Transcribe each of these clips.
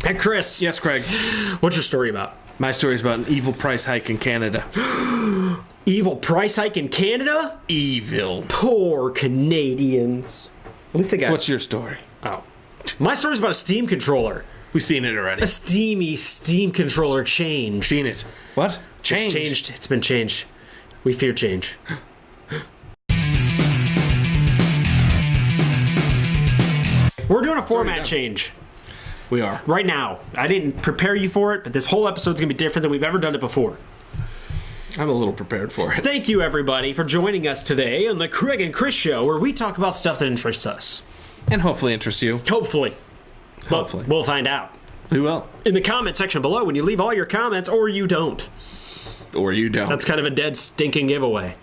Hey, Chris. Yes, Craig. What's your story about? My story is about an evil price hike in Canada. Evil price hike in Canada? Evil. Poor Canadians. At least they got... What's your story? Oh. My story's about a Steam controller. We've seen it already. A steamy Steam controller changed. Seen it. What? Changed. It's changed. It's been changed. We fear change. We're doing a format change. We are. Right now. I didn't prepare you for it, but this whole episode's going to be different than we've ever done it before. I'm a little prepared for it. Thank you, everybody, for joining us today on the Craig and Chris Show, where we talk about stuff that interests us. And hopefully interests you. Hopefully. Hopefully. But we'll find out. We will. In the comment section below, when you leave all your comments, or you don't. Or you don't. That's kind of a dead, stinking giveaway.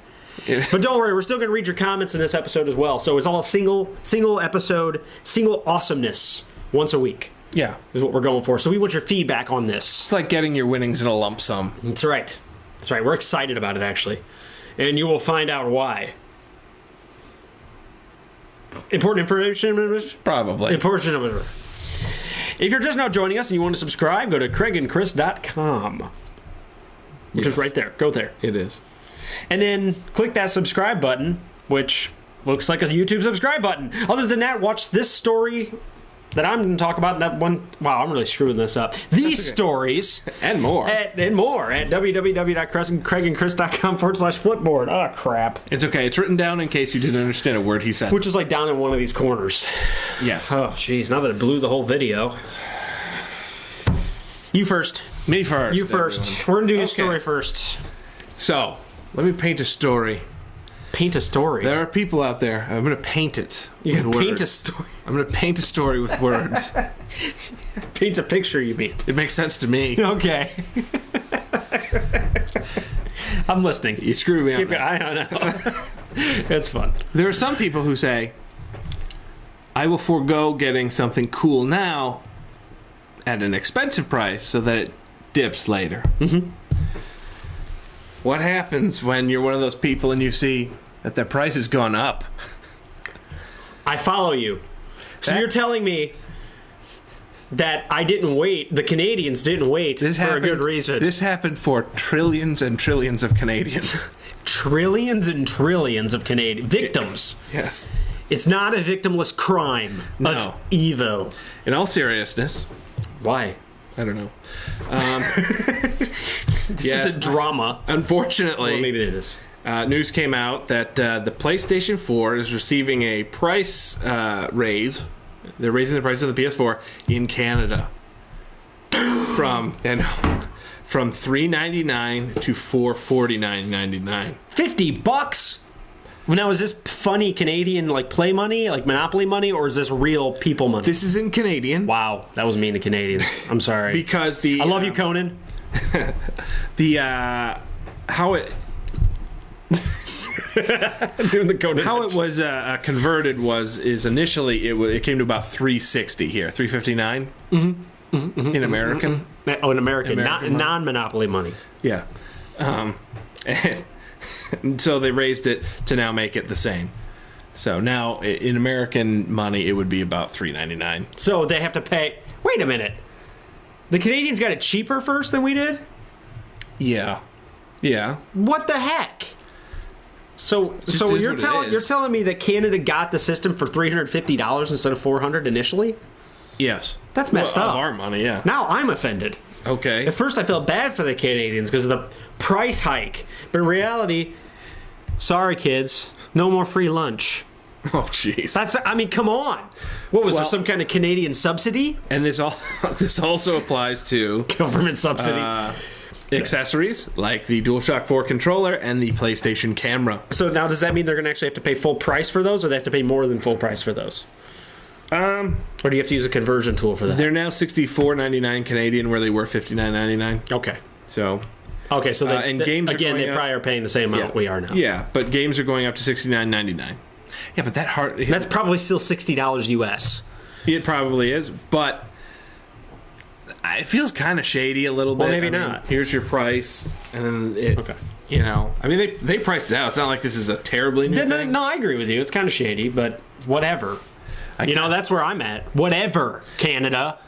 But don't worry, we're still going to read your comments in this episode as well. So it's all single episode, single awesomeness once a week. Yeah. Is what we're going for. So we want your feedback on this. It's like getting your winnings in a lump sum. That's right. That's right. We're excited about it, actually. And you will find out why. Important information? Probably. Important information. If you're just now joining us and you want to subscribe, go to craigandchris.com. Which is right there. Go there. It is. And then click that subscribe button, which looks like a YouTube subscribe button. Other than that, watch this story that I'm going to talk about. That one. Wow, I'm really screwing this up. These stories and more at www.craigandchris.com/flipboard. Oh crap! It's okay. It's written down in case you didn't understand a word he said. Which is like down in one of these corners. Yes. Oh jeez! Now that it blew the whole video. You first. Me first. You first. Everyone. We're going to do your story first. So, let me paint a story. Paint a story? There are people out there. I'm going to paint it. You're going to paint a story? I'm going to paint a story with words. Paint a picture, you mean? It makes sense to me. Okay. I'm listening. You screwed me up. I don't know. It's fun. There are some people who say, I will forego getting something cool now at an expensive price so that it dips later. Mm-hmm. What happens when you're one of those people and you see that their price has gone up? I follow you. So you're telling me that I didn't wait, the Canadians didn't wait for a good reason. This happened for trillions and trillions of Canadians. Trillions and trillions of Canadian victims. Yes. It's not a victimless crime of evil. In all seriousness. Why? I don't know. This is a drama. Unfortunately, well, maybe it is. News came out that the PlayStation 4 is receiving a price raise. They're raising the price of the PS4 in Canada from $399 to $449.99. $50. Well, now, is this funny Canadian, like, play money, like Monopoly money, or is this real people money? This is in Canadian. Wow, that was mean to Canadians. I'm sorry. Because I love you, Conan. How it... Doing the Conan how it was converted is initially it came to about $360 here, $359 in American. Oh, in American non-Monopoly money. Yeah. And so they raised it to now make it the same. So now in American money, it would be about $3.99. So they have to pay. Wait a minute. The Canadians got it cheaper first than we did? Yeah. Yeah. What the heck? So you're telling me that Canada got the system for $350 instead of $400 initially? Yes. That's messed up. Of our money, yeah. Now I'm offended. Okay. At first I felt bad for the Canadians because of the price hike. But in reality, sorry kids, no more free lunch. Oh, jeez. Come on. What was there, some kind of Canadian subsidy? And this also applies to government subsidy. Accessories like the DualShock 4 controller and the PlayStation camera. So now does that mean they're going to actually have to pay full price for those, or they have to pay more than full price for those? Or do you have to use a conversion tool for that? They're now $64.99 Canadian, where they were $59.99. Okay. So and games again, they probably are paying the same amount we are now. Yeah, but games are going up to $69.99. Yeah, but that's probably still $60 US. It probably is, but it feels kind of shady a little bit. Well, maybe not. Here's your price, and then you know, I mean, they priced it out. It's not like this is a terribly new thing. No, I agree with you. It's kind of shady, but whatever. That's where I'm at. Whatever, Canada.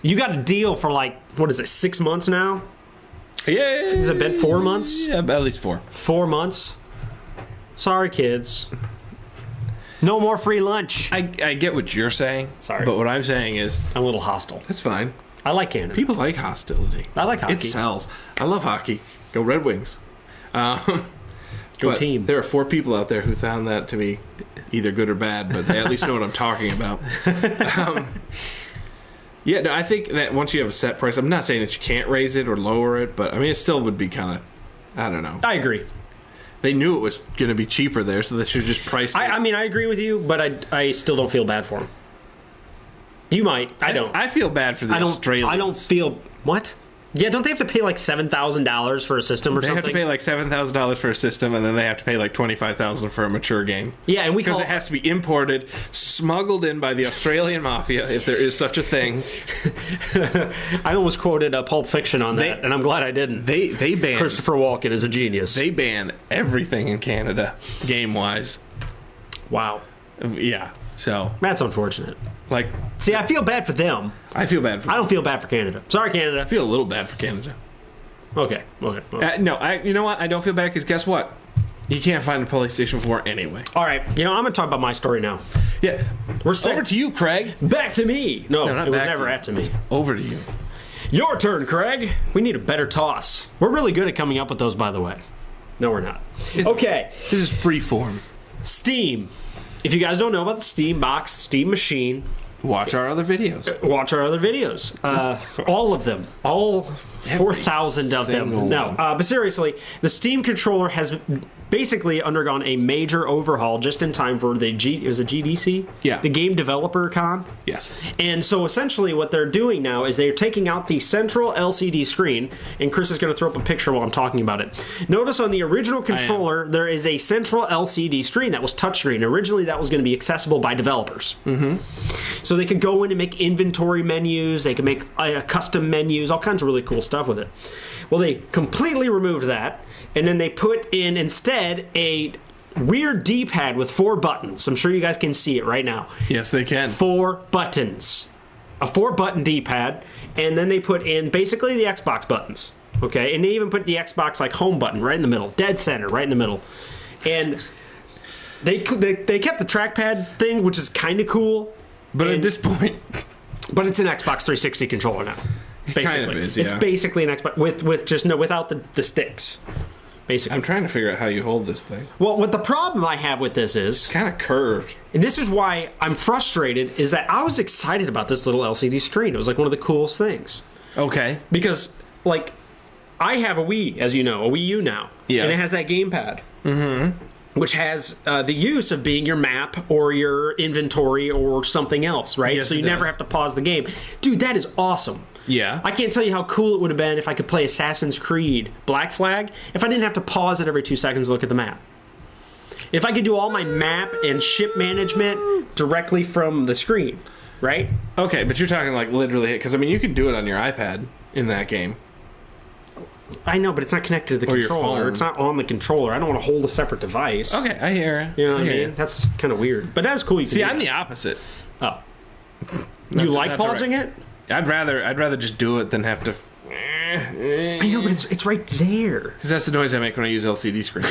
You got a deal for like, what is it, 6 months now? Yeah. Has it been 4 months? Yeah, at least 4. 4 months? Sorry, kids. No more free lunch. I get what you're saying. Sorry. But what I'm saying is, I'm a little hostile. that's fine. I like Canada. People like hostility. I like hockey. It sells. I love hockey. Go Red Wings. Go But team. there are 4 people out there who found that to be either good or bad, but they at least know what I'm talking about. Yeah, no, I think that once you have a set price, I'm not saying that you can't raise it or lower it, but I mean, it still would be kind of, I don't know. I agree. They knew it was going to be cheaper there, so they should just price it. I mean, I agree with you, but I still don't feel bad for them. You might. I don't. I feel bad for the Australians. I don't feel... What? Yeah, don't they have to pay like $7,000 for a system or They something? have to pay like $7,000 for a system, and then they have to pay like $25,000 for a mature game. Yeah, and because it has to be imported, smuggled in by the Australian mafia, if there is such a thing. I almost quoted Pulp Fiction on that, and I'm glad I didn't. They ban Christopher Walken is a genius. They ban everything in Canada, game wise. Wow, Yeah. So that's unfortunate. like, See, I feel bad for them. I feel bad for. I don't feel bad for Canada. Sorry, Canada. I feel a little bad for Canada. Okay. No, you know what? I don't feel bad because guess what? You can't find a PlayStation 4 anyway. All right. I'm going to talk about my story now. Yeah. We're set. Over to you, Craig. Back to me. No, not it was back to never you. at to me. Over to you. Your turn, Craig. We need a better toss. We're really good at coming up with those, by the way. No, we're not. Okay. This is free form. Steam. If you guys don't know about the Steam box, Steam machine, Watch our other videos. watch our other videos. All of them. All 4,000 of them. single No. one. But seriously, the Steam controller has basically undergone a major overhaul just in time for it was a GDC? Yeah. The Game Developer Con? Yes. And so essentially what they're doing now is they're taking out the central LCD screen, and Chris is going to throw up a picture while I'm talking about it. Notice on the original controller, there is a central LCD screen that was touchscreen. Originally, that was going to be accessible by developers. Mm-hmm. So they could go in and make inventory menus, they could make custom menus, all kinds of really cool stuff with it. Well, they completely removed that, and then they put in instead a weird D-pad with 4 buttons. I'm sure you guys can see it right now. Yes, they can. 4 buttons. A 4-button D-pad, and then they put in basically the Xbox buttons. Okay, and they even put the Xbox like home button right in the middle, dead center, right in the middle. And they kept the trackpad thing, which is kind of cool. But at this point, But it's an Xbox 360 controller now. Basically, kind of is, yeah. It's basically an Xbox with just without the sticks. Basically, I'm trying to figure out how you hold this thing. well, what the problem I have with this is, Kind of curved. and this is why I'm frustrated, is that I was excited about this little LCD screen. It was like one of the coolest things Okay. because, like, I have a Wii, as you know, a Wii U now, Yes. and it has that gamepad. Mm-hmm. Which has the use of being your map or your inventory or something else, right? Yes, so you it never does. have to pause the game. Dude, that is awesome. Yeah. I can't tell you how cool it would have been if I could play Assassin's Creed Black Flag if I didn't have to pause it every 2 seconds to look at the map. If I could do all my map and ship management directly from the screen, right? Okay, but you're talking like literally, because I mean, you can do it on your iPad in that game. I know, but it's not connected to the Or your controller. phone. It's not on the controller. I don't want to hold a separate device. Okay, I hear You know what I hear mean? you. That's kind of weird. But that's cool. You can See, do I'm that. the opposite. Oh. Not You like not pausing it? I'd rather just do it than have to. I know, but it's right there. Because that's the noise I make when I use LCD screens.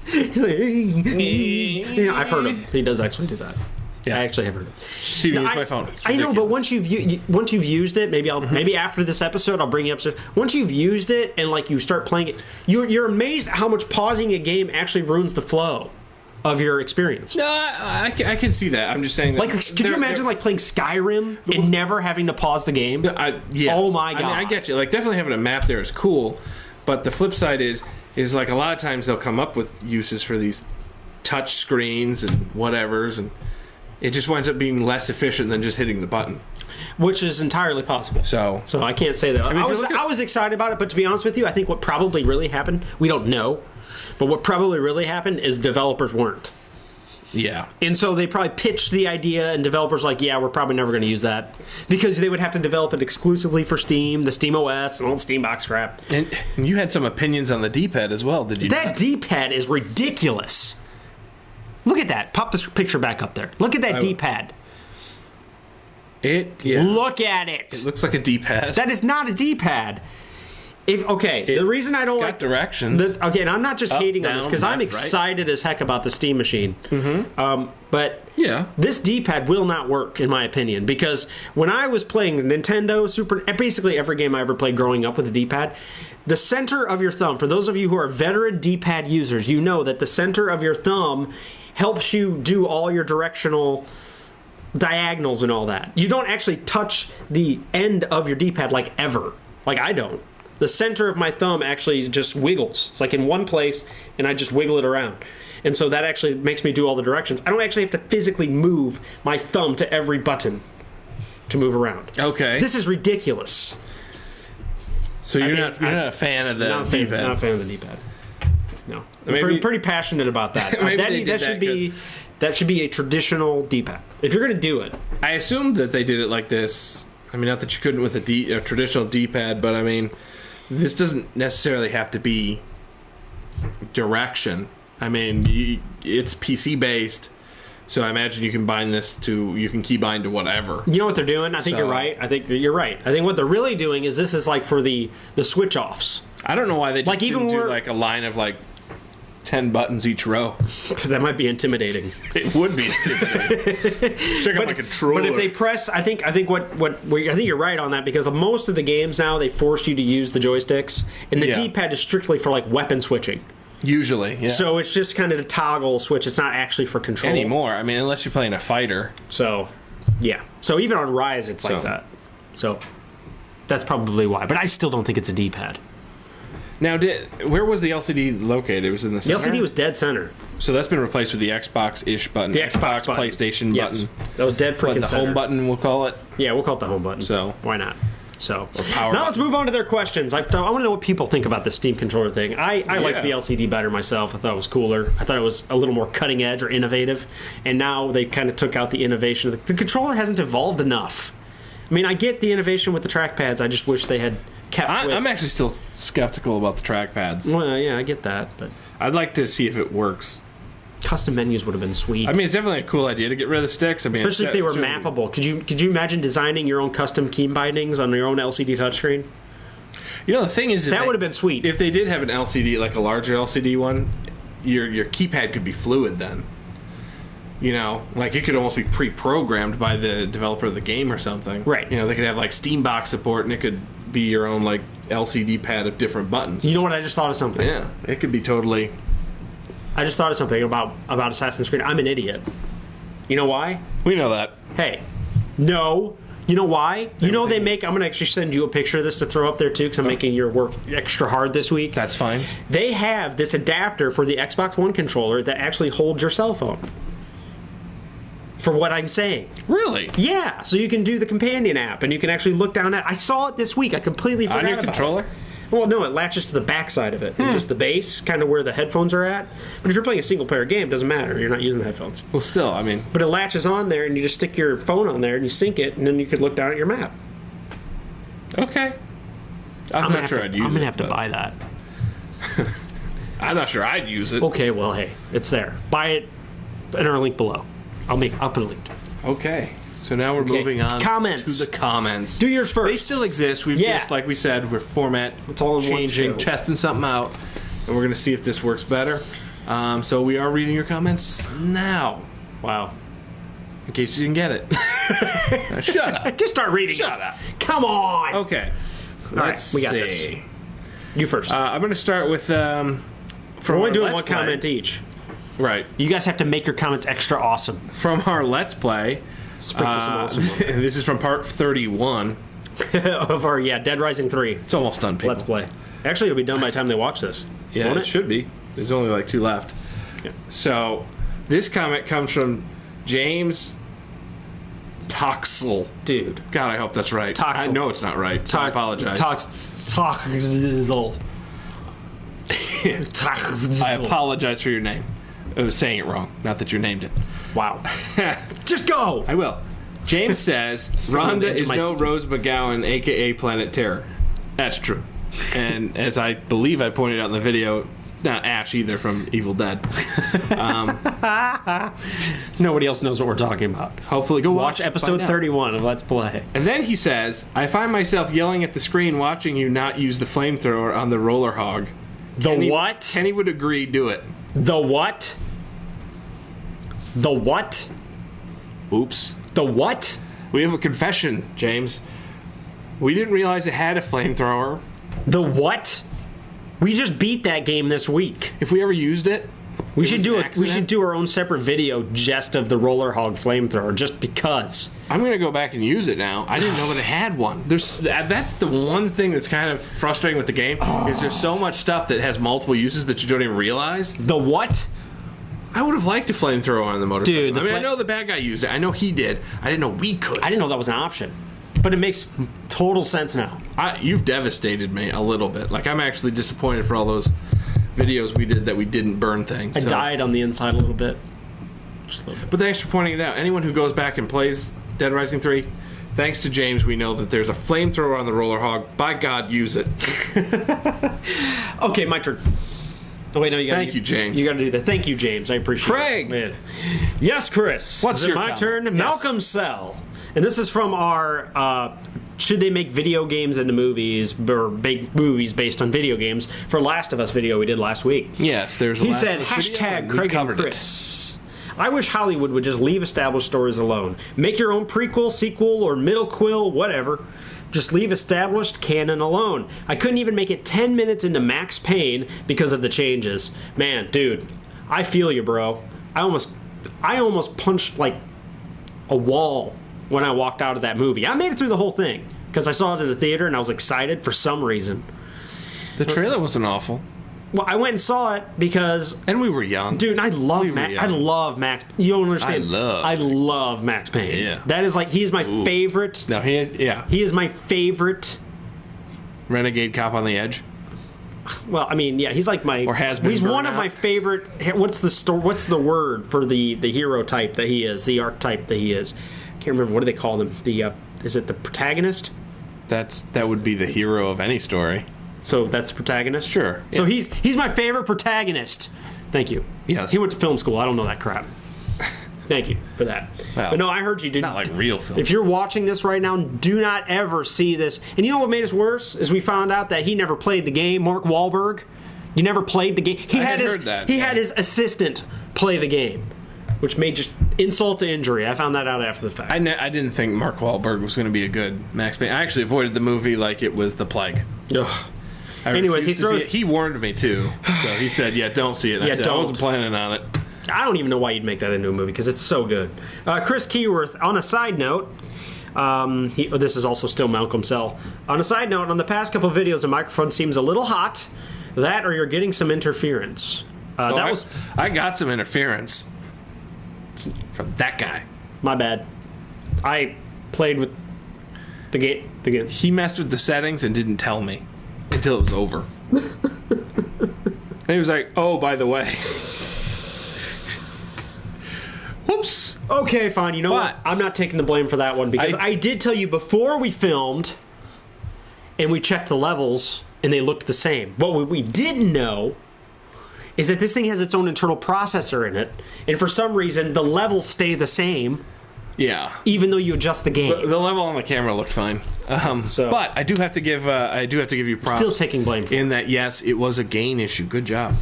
He's like, yeah, I've heard him. He does actually do that. Yeah. I actually have heard him. See me with my phone. It's I know, but ridiculous. once you've used it, maybe after this episode, I'll bring you upstairs. Once you've used it and like you start playing it, you're amazed at how much pausing a game actually ruins the flow of your experience. No, I can see that. I'm just saying that. Like, could you imagine like playing Skyrim and never having to pause the game? Yeah. Oh my god! I mean, I get you. Like, definitely having a map there is cool, but the flip side is like a lot of times they'll come up with uses for these touch screens and whatevers, and it just winds up being less efficient than just hitting the button. Which is entirely possible. So I can't say that. mean, if you look at- I was excited about it, but to be honest with you, I think what probably really happened, we don't know, but what probably really happened is developers weren't. yeah, And so they probably pitched the idea, and developers like, yeah, we're probably never going to use that. Because they would have to develop it exclusively for Steam, the Steam OS, and all the Steam box crap. and you had some opinions on the D-pad as well, did you? That not? D-pad is ridiculous. Look at that. Pop this picture back up there. Look at that D-pad. Look at it. It looks like a D-pad. That is not a D-pad. The reason I don't like directions. And I'm not just hating on this because I'm left, excited as heck about the Steam machine. But Yeah. this D-pad will not work in my opinion because when I was playing Nintendo, basically every game I ever played growing up with a D-pad, the center of your thumb, for those of you who are veteran D-pad users, you know that the center of your thumb helps you do all your directional diagonals and all that. You don't actually touch the end of your D-pad like ever. Like I don't. The center of my thumb actually just wiggles. It's like in one place, and I just wiggle it around. And so that actually makes me do all the directions. I don't actually have to physically move my thumb to every button to move around. Okay. This is ridiculous. So you're not a fan of the D-pad? Not a fan of the D-pad. No. Maybe, I'm pretty passionate about that. That should be a traditional D-pad. If you're going to do it. I assumed that they did it like this. I mean, not that you couldn't with a traditional D-pad, but I mean, this doesn't necessarily have to be direction. I mean, it's PC-based, so I imagine you can keybind to whatever. You know what they're doing? I think you're right. I think what they're really doing is this is like for the switch-offs. I don't know why they just didn't do like a line of like 10 buttons each row. That might be intimidating. It would be intimidating. Check out my controller. But if they press, I think you're right on that because most of the games now they force you to use the joysticks, and the D-pad is strictly for like weapon switching. Usually, yeah. So it's just kind of a toggle switch. It's not actually for control anymore. I mean, unless you're playing a fighter. So, yeah. So even on Rise, it's like that. So that's probably why. But I still don't think it's a D-pad. Now, where was the LCD located? It was in the center? The LCD was dead center. So that's been replaced with the Xbox-ish button. The Xbox button. PlayStation button. That was dead freaking the center. home button, we'll call it? Yeah, we'll call it the home button. So why not? So now let's move on to their questions. I want to know what people think about the Steam controller thing. I like the LCD better myself. I thought it was cooler. I thought it was a little more cutting edge or innovative. And now they kind of took out the innovation. The controller hasn't evolved enough. I mean, I get the innovation with the trackpads. I just wish they had kept I'm actually still skeptical about the trackpads. Well, yeah, I get that, but I'd like to see if it works. Custom menus would have been sweet. I mean, it's definitely a cool idea to get rid of the sticks. I mean, especially if they were mappable. Could you imagine designing your own custom key bindings on your own LCD touchscreen? You know, the thing is, that would have been sweet. If they did have an LCD, like a larger LCD one, your keypad could be fluid then. You know, like it could almost be pre-programmed by the developer of the game or something. Right. You know, they could have like Steambox support, and it could be your own like LCD pad of different buttons. You know what? I just thought of something. Yeah, it could be totally. I just thought of something about Assassin's Creed. I'm an idiot. You know why? We know that. Hey, no. You know why? You know they make... I'm going to actually send you a picture of this to throw up there, too, because I'm making your work extra hard this week. That's fine. They have this adapter for the Xbox One controller that actually holds your cell phone. For what I'm saying. Really? Yeah. So you can do the companion app, and you can actually look down at... I saw it this week. I completely forgot about it. On your controller? Well, no, it latches to the backside of it. And just the base, kind of where the headphones are at. But if you're playing a single-player game, it doesn't matter. You're not using the headphones. Well, still, I mean... But it latches on there, and you just stick your phone on there, and you sync it, and then you could look down at your map. Okay. I'm not sure I'd use it. I'm going to have to buy that. I'm not sure I'd use it. Okay, well, hey, it's there. Buy it, enter a link below. I'll put a link to it. Okay. So now we're moving on comments. to the comments. Do yours first. They still exist. We've just, like we said, we're it's all in changing, one show. testing something out, and we're going to see if this works better. So we are reading your comments now. Wow. In case you didn't get it. Now, shut up. Just start reading. Shut up. Come on. Okay. Let's we got see. this. You first. I'm going to start with... we're only doing one comment each. Right. You guys have to make your comments extra awesome. From our Let's Play... Sprinkle some awesome. This is from part 31 of our Dead Rising 3. It's almost done, people. Let's Play. Actually, it'll be done by the time they watch this. Yeah, it should be. There's only like 2 left. Yeah. So, this comment comes from James Toxel. Dude. God, I hope that's right. Toxel. I know it's not right. So I apologize. Toxel. I apologize for your name. I was saying it wrong. Not that you named it. Wow. Just go! I will. James says, Rhonda is no Rose McGowan, a.k.a. Planet Terror. That's true. And as I believe I pointed out in the video, not Ash either from Evil Dead. Nobody else knows what we're talking about. Hopefully, go Watch episode 31 of Let's Play. And then he says, I find myself yelling at the screen watching you not use the flamethrower on the roller hog. What? Kenny would agree, do it. The what? The what? Oops. The what? We have a confession, James. We didn't realize it had a flamethrower. The what? We just beat that game this week. If we ever used it, we should do our own separate video just of the roller hog flamethrower, just because. I'm gonna go back and use it now. I didn't know that it had one. That's the one thing that's kind of frustrating with the game is there's so much stuff that has multiple uses that you don't even realize. The what? I would have liked a flamethrower on the motorcycle. Dude, I know the bad guy used it. I know he did. I didn't know we could. I didn't know that was an option. But it makes total sense now. You've devastated me a little bit. Like, I'm actually disappointed for all those videos we did that we didn't burn things. I died on the inside a little bit. Just a little bit. But thanks for pointing it out. Anyone who goes back and plays Dead Rising 3, thanks to James, we know that there's a flamethrower on the roller hog. By God, use it. Okay, my turn. Oh, wait, no, you got Thank you, James. You got to do that. Thank you, James. I appreciate Craig. it. Craig! Yes, Chris. What's your my comment? turn? Yes. Malcolm Cell. And this is from our should they make video games into movies, or big movies based on video games, for Last of Us video we did last week. Yes, there's a He Last said, of Us video, hashtag and we Craig and covered Chris. I wish Hollywood would just leave established stories alone. Make your own prequel, sequel, or middle quill, whatever. Just leave established canon alone. I couldn't even make it 10 minutes into Max Payne because of the changes. Man, dude, I feel you, bro. I almost punched, like, a wall when I walked out of that movie. I made it through the whole thing because I saw it in the theater and I was excited for some reason. The trailer wasn't awful. Well, I went and saw it because... And we were young. Dude, I love Max. You don't understand. I love Max Payne. Yeah. That is like, he is my favorite. No, he is, yeah. He is my favorite. Renegade cop on the edge. Well, I mean, yeah, he's like my... Or has been. He's one of my favorite... What's the word for the hero type that he is? The archetype that he is? Can't remember. What do they call them? Is it the protagonist? That would be the hero of any story. So that's the protagonist? Sure. So yeah. he's my favorite protagonist. Thank you. Yes. He went to film school. I don't know that crap. Thank you for that. Well, but no, I heard you did. Not like real film. If you're watching this right now, do not ever see this. And you know what made us worse? Is we found out that he never played the game. Mark Wahlberg. You never played the game. He had his assistant play the game, which made just insult to injury. I found that out after the fact. I didn't think Mark Wahlberg was going to be a good Max Payne. I actually avoided the movie like it was the plague. Ugh. Anyways, he warned me too. So he said, "Yeah, don't see it." And I said, I wasn't planning on it. I don't even know why you'd make that into a movie because it's so good. Chris Keyworth, on a side note, this is also still Malcolm Cell. On a side note, on the past couple of videos, the microphone seems a little hot. That or you're getting some interference. I got some interference from that guy. My bad. I played with the game. He messed with the settings and didn't tell me until it was over. And he was like, "Oh, by the way." Whoops. Okay, fine. You know what? I'm not taking the blame for that one because I did tell you before we filmed and we checked the levels and they looked the same. What we didn't know is that this thing has its own internal processor in it, and for some reason the levels stay the same. Yeah. Even though you adjust the game. The level on the camera looked fine. But I do have to give you props. Still taking blame for in that. Yes, it was a gain issue. Good job.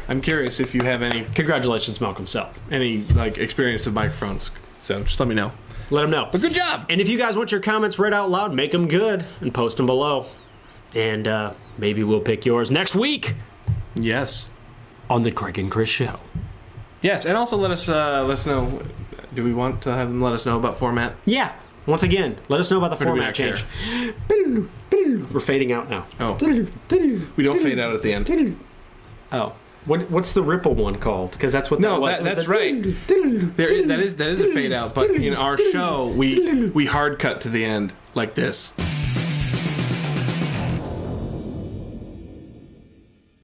I'm curious if you have any. Congratulations, Malcolm Cell. Any experience with microphones. So just let me know. Let them know. But good job. And if you guys want your comments read out loud, make them good and post them below. And maybe we'll pick yours next week. Yes. On the Craig and Chris Show. Yes, and also let us know. Do we want to have them let us know about format? Yeah. Once again, let us know about the format change. We're fading out now. Oh. We don't fade out at the end. Oh. What's the ripple one called? Because that's what that was. That's right. That is a fade out. But in our show, we hard cut to the end like this.